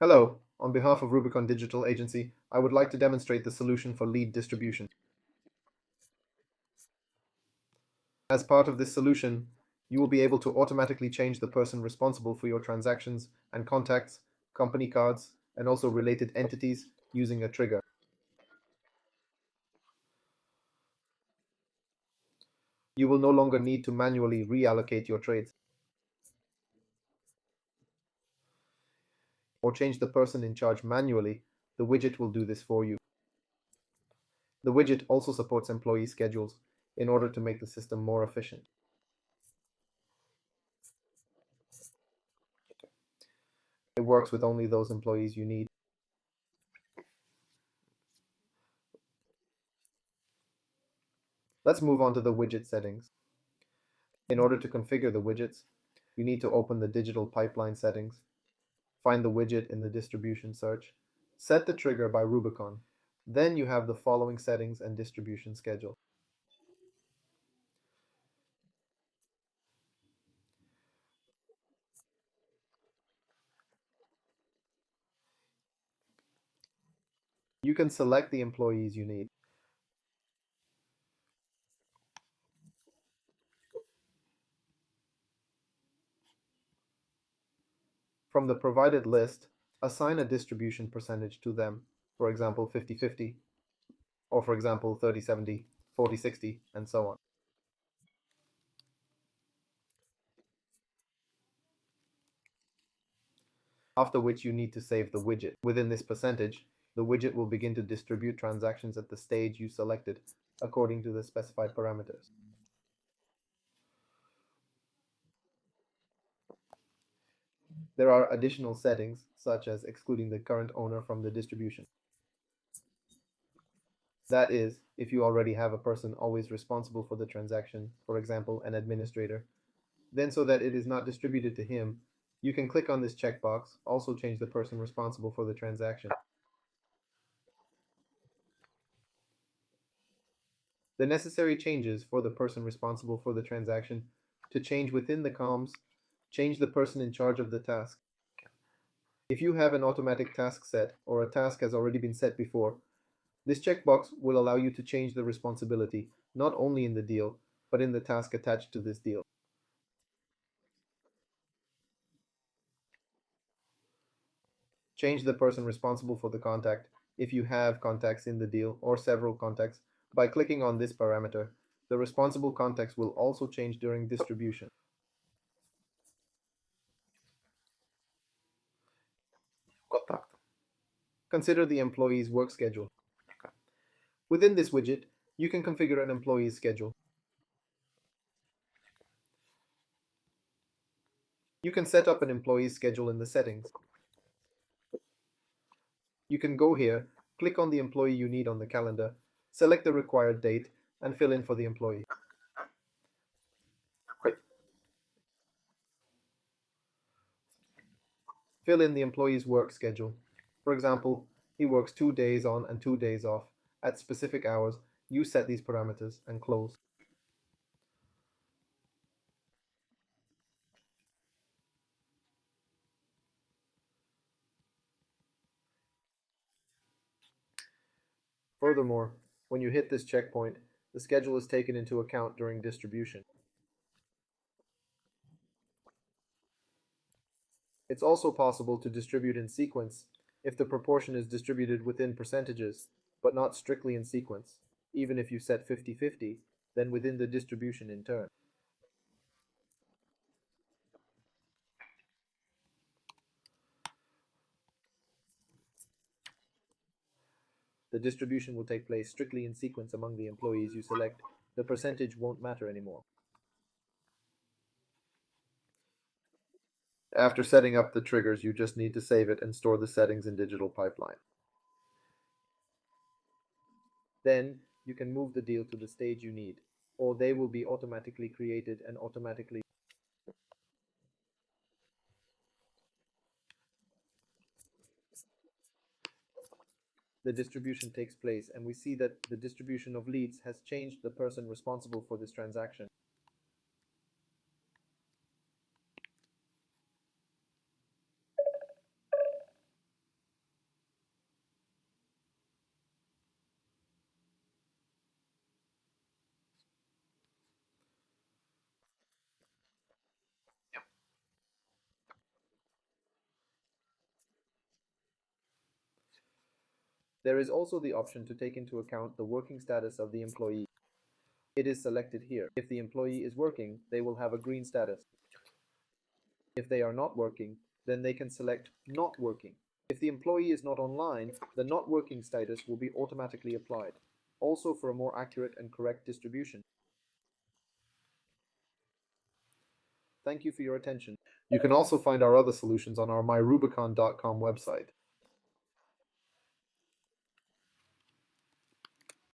Hello, on behalf of Rubicon Digital Agency, I would like to demonstrate the solution for lead distribution. As part of this solution, you will be able to automatically change the person responsible for your transactions and contacts, company cards, and also related entities using a trigger. You will no longer need to manually reallocate your trades or change the person in charge manually. The widget will do this for you. The widget also supports employee schedules in order to make the system more efficient. It works with only those employees you need. Let's move on to the widget settings. In order to configure the widgets, you need to open the digital pipeline settings, find the widget in the distribution search, set the trigger by Rubicon. Then you have the following settings and distribution schedule. You can select the employees you need. From the provided list, assign a distribution percentage to them, for example 50-50, or for example 30-70, 40-60, and so on. After which you need to save the widget. Within this percentage, the widget will begin to distribute transactions at the stage you selected according to the specified parameters. There are additional settings, such as excluding the current owner from the distribution. That is, if you already have a person always responsible for the transaction, for example, an administrator, then so that it is not distributed to him, you can click on this checkbox, also change the person responsible for the transaction. The necessary changes for the person responsible for the transaction to change within the comms, change the person in charge of the task. If you have an automatic task set or a task has already been set before, this checkbox will allow you to change the responsibility, not only in the deal, but in the task attached to this deal. Change the person responsible for the contact if you have contacts in the deal or several contacts by clicking on this parameter. The responsible contacts will also change during distribution. Consider the employee's work schedule. Within this widget, you can configure an employee's schedule. You can set up an employee's schedule in the settings. You can go here, click on the employee you need on the calendar, select the required date, and fill in for the employee. Fill in the employee's work schedule. For example, he works 2 days on and 2 days off. At specific hours, you set these parameters and close. Furthermore, when you hit this checkpoint, the schedule is taken into account during distribution. It's also possible to distribute in sequence if the proportion is distributed within percentages, but not strictly in sequence. Even if you set 50-50, then within the distribution in turn. The distribution will take place strictly in sequence among the employees you select. The percentage won't matter anymore. After setting up the triggers, you just need to save it and store the settings in Digital Pipeline. Then you can move the deal to the stage you need, or they will be automatically created and automatically. The distribution takes place, and we see that the distribution of leads has changed the person responsible for this transaction. There is also the option to take into account the working status of the employee. It is selected here. If the employee is working, they will have a green status. If they are not working, then they can select not working. If the employee is not online, the not working status will be automatically applied, also for a more accurate and correct distribution. Thank you for your attention. You can also find our other solutions on our myrubicon.com website.